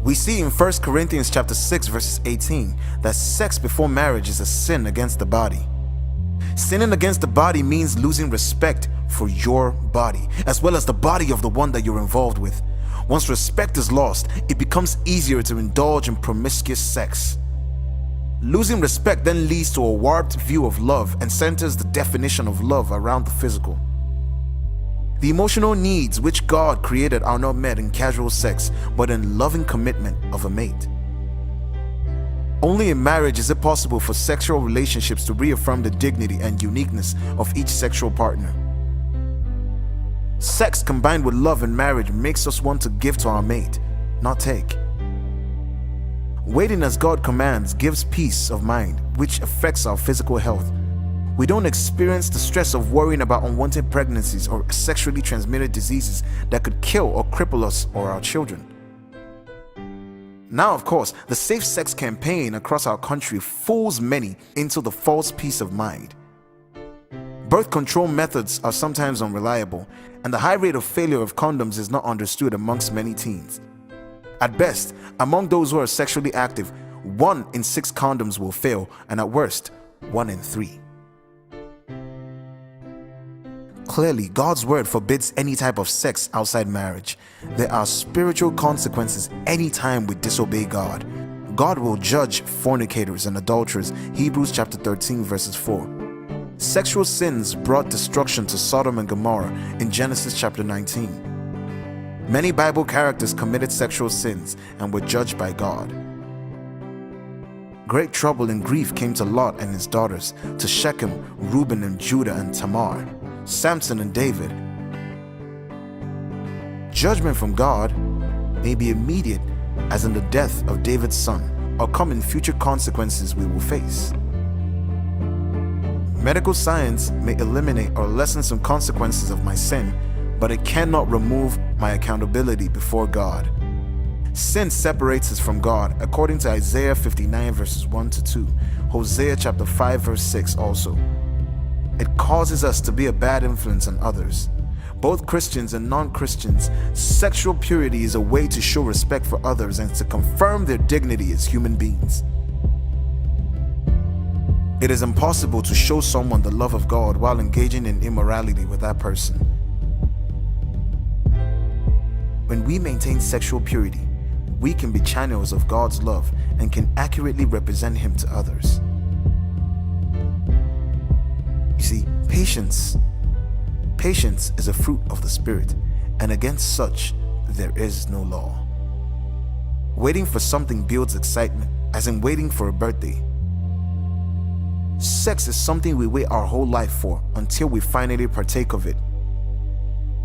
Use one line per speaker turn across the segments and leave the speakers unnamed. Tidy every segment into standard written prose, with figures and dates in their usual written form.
We see in 1 Corinthians chapter 6 verses 18 that sex before marriage is a sin against the body. Sinning against the body means losing respect for your body, as well as the body of the one that you're involved with. Once respect is lost, it becomes easier to indulge in promiscuous sex. Losing respect then leads to a warped view of love and centers the definition of love around the physical. The emotional needs which God created are not met in casual sex, but in loving commitment of a mate. Only in marriage is it possible for sexual relationships to reaffirm the dignity and uniqueness of each sexual partner. Sex combined with love in marriage makes us want to give to our mate, not take. Waiting as God commands gives peace of mind, which affects our physical health. We don't experience the stress of worrying about unwanted pregnancies or sexually transmitted diseases that could kill or cripple us or our children. Now, of course, the safe sex campaign across our country fools many into the false peace of mind. Birth control methods are sometimes unreliable, and the high rate of failure of condoms is not understood amongst many teens. At best, among those who are sexually active, 1 in 6 condoms will fail, and at worst, 1 in 3. Clearly, God's word forbids any type of sex outside marriage. There are spiritual consequences anytime we disobey God. God will judge fornicators and adulterers, Hebrews chapter 13 verses 4. Sexual sins brought destruction to Sodom and Gomorrah in Genesis chapter 19. Many Bible characters committed sexual sins and were judged by God. Great trouble and grief came to Lot and his daughters, to Shechem, Reuben and Judah and Tamar, Samson and David. Judgment from God may be immediate, as in the death of David's son, or come in future consequences we will face. Medical science may eliminate or lessen some consequences of my sin, but it cannot remove my accountability before God. Sin separates us from God, according to Isaiah 59 verses 1 to 2, Hosea chapter 5 verse 6 also. It causes us to be a bad influence on others. Both Christians and non-Christians, sexual purity is a way to show respect for others and to confirm their dignity as human beings. It is impossible to show someone the love of God while engaging in immorality with that person. When we maintain sexual purity, we can be channels of God's love and can accurately represent Him to others. You see, patience is a fruit of the Spirit, and against such there is no law. Waiting for something builds excitement, as in waiting for a birthday. Sex is something we wait our whole life for until we finally partake of it.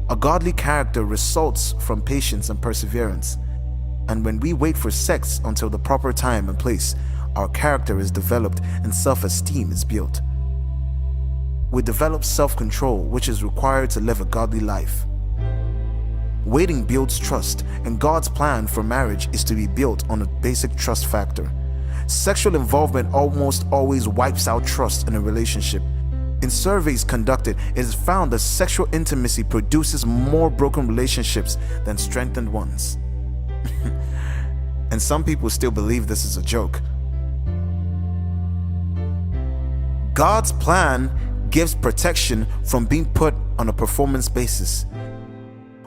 A godly character results from patience and perseverance, and when we wait for sex until the proper time and place, our character is developed and self-esteem is built. We develop self-control, which is required to live a godly life. Waiting builds trust, and God's plan for marriage is to be built on a basic trust factor. Sexual involvement almost always wipes out trust in a relationship. In surveys conducted, it is found that sexual intimacy produces more broken relationships than strengthened ones. And some people still believe this is a joke. God's plan gives protection from being put on a performance basis.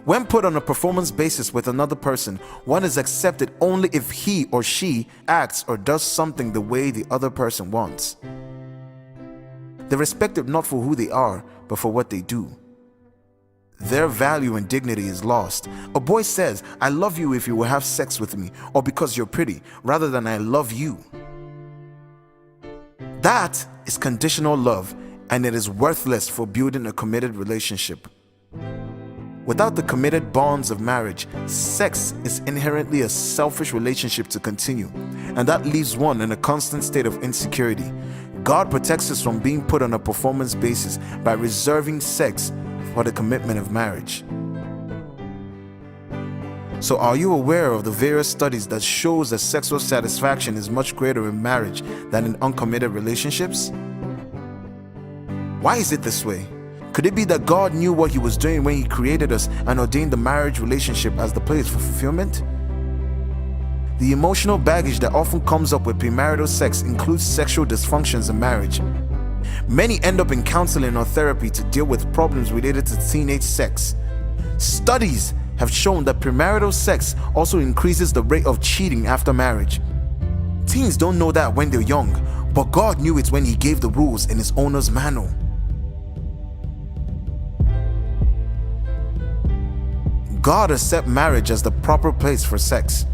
When put on a performance basis with another person, one is accepted only if he or she acts or does something the way the other person wants. They're respected not for who they are, but for what they do. Their value and dignity is lost. A boy says, "I love you if you will have sex with me," or because you're pretty, rather than "I love you." That is conditional love, and it is worthless for building a committed relationship. Without the committed bonds of marriage, sex is inherently a selfish relationship to continue, and that leaves one in a constant state of insecurity. God protects us from being put on a performance basis by reserving sex for the commitment of marriage. So are you aware of the various studies that shows that sexual satisfaction is much greater in marriage than in uncommitted relationships? Why is it this way? Could it be that God knew what He was doing when He created us and ordained the marriage relationship as the place for fulfillment? The emotional baggage that often comes up with premarital sex includes sexual dysfunctions in marriage. Many end up in counseling or therapy to deal with problems related to teenage sex. Studies have shown that premarital sex also increases the rate of cheating after marriage. Teens don't know that when they're young, but God knew it when He gave the rules in His owner's manual. God has set marriage as the proper place for sex.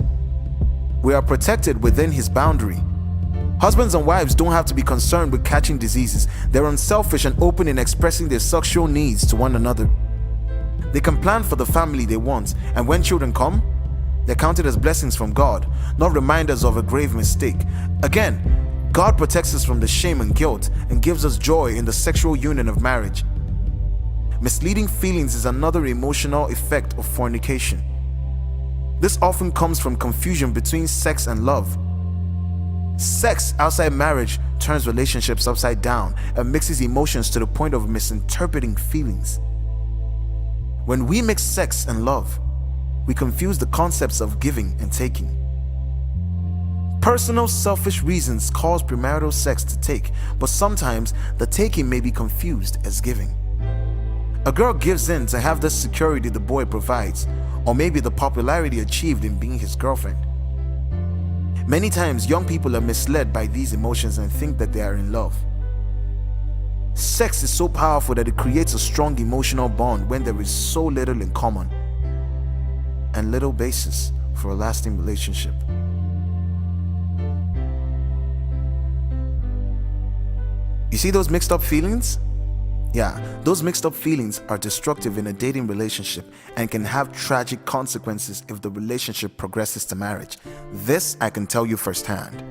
We are protected within His boundary. Husbands and wives don't have to be concerned with catching diseases. They're unselfish and open in expressing their sexual needs to one another. They can plan for the family they want, and when children come, they're counted as blessings from God, not reminders of a grave mistake. Again, God protects us from the shame and guilt and gives us joy in the sexual union of marriage. Misleading feelings is another emotional effect of fornication. This often comes from confusion between sex and love. Sex outside marriage turns relationships upside down and mixes emotions to the point of misinterpreting feelings. When we mix sex and love, we confuse the concepts of giving and taking. Personal selfish reasons cause premarital sex to take, but sometimes the taking may be confused as giving. A girl gives in to have the security the boy provides, or maybe the popularity achieved in being his girlfriend. Many times, young people are misled by these emotions and think that they are in love. Sex is so powerful that it creates a strong emotional bond when there is so little in common and little basis for a lasting relationship. You see those mixed up feelings? Yeah, those mixed up feelings are destructive in a dating relationship and can have tragic consequences if the relationship progresses to marriage. This I can tell you firsthand.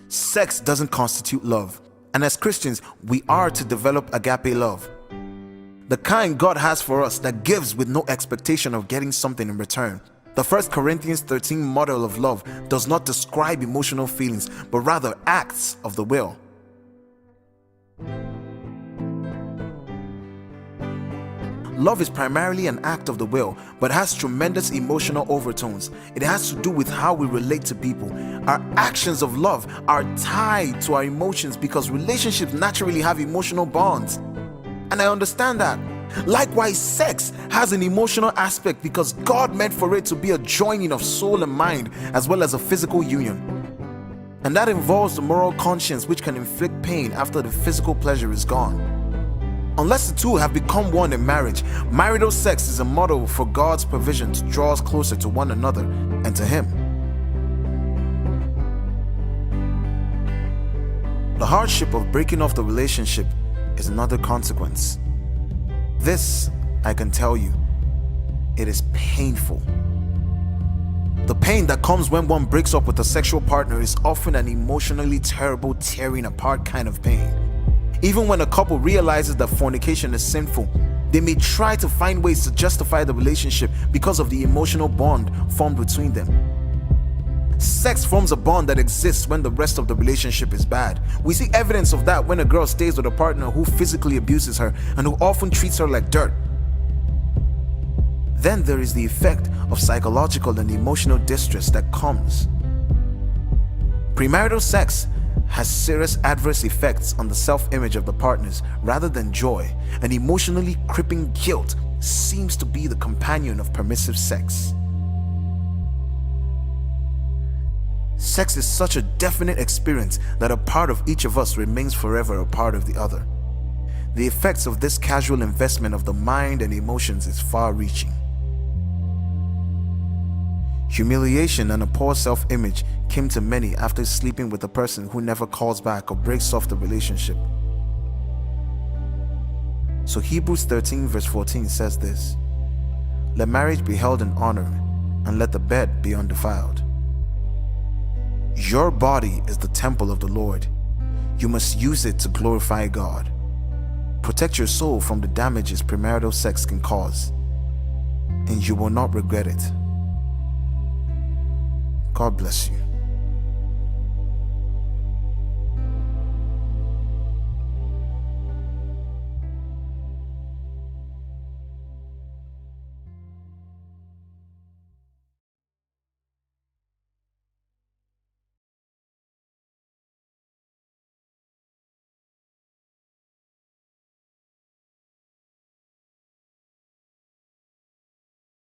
Sex doesn't constitute love, and as Christians, we are to develop agape love. The kind God has for us that gives with no expectation of getting something in return. The 1 Corinthians 13 model of love does not describe emotional feelings, but rather acts of the will. Love is primarily an act of the will, but has tremendous emotional overtones. It has to do with how we relate to people. Our actions of love are tied to our emotions because relationships naturally have emotional bonds. And I understand that. Likewise, sex has an emotional aspect because God meant for it to be a joining of soul and mind as well as a physical union. And that involves the moral conscience, which can inflict pain after the physical pleasure is gone. Unless the two have become one in marriage, marital sex is a model for God's provision to draw us closer to one another and to Him. The hardship of breaking off the relationship is another consequence. This, I can tell you, it is painful. The pain that comes when one breaks up with a sexual partner is often an emotionally terrible, tearing apart kind of pain. Even when a couple realizes that fornication is sinful, they may try to find ways to justify the relationship because of the emotional bond formed between them. Sex forms a bond that exists when the rest of the relationship is bad. We see evidence of that when a girl stays with a partner who physically abuses her and who often treats her like dirt. Then there is the effect of psychological and emotional distress that comes. Premarital sex has serious adverse effects on the self-image of the partners rather than joy, and emotionally crippling guilt seems to be the companion of permissive sex. Sex is such a definite experience that a part of each of us remains forever a part of the other. The effects of this casual investment of the mind and emotions is far-reaching. Humiliation and a poor self-image came to many after sleeping with a person who never calls back or breaks off the relationship. So Hebrews 13 verse 14 says this: "Let marriage be held in honor, and let the bed be undefiled." Your body is the temple of the Lord. You must use it to glorify God. Protect your soul from the damages premarital sex can cause, and you will not regret it. God bless you.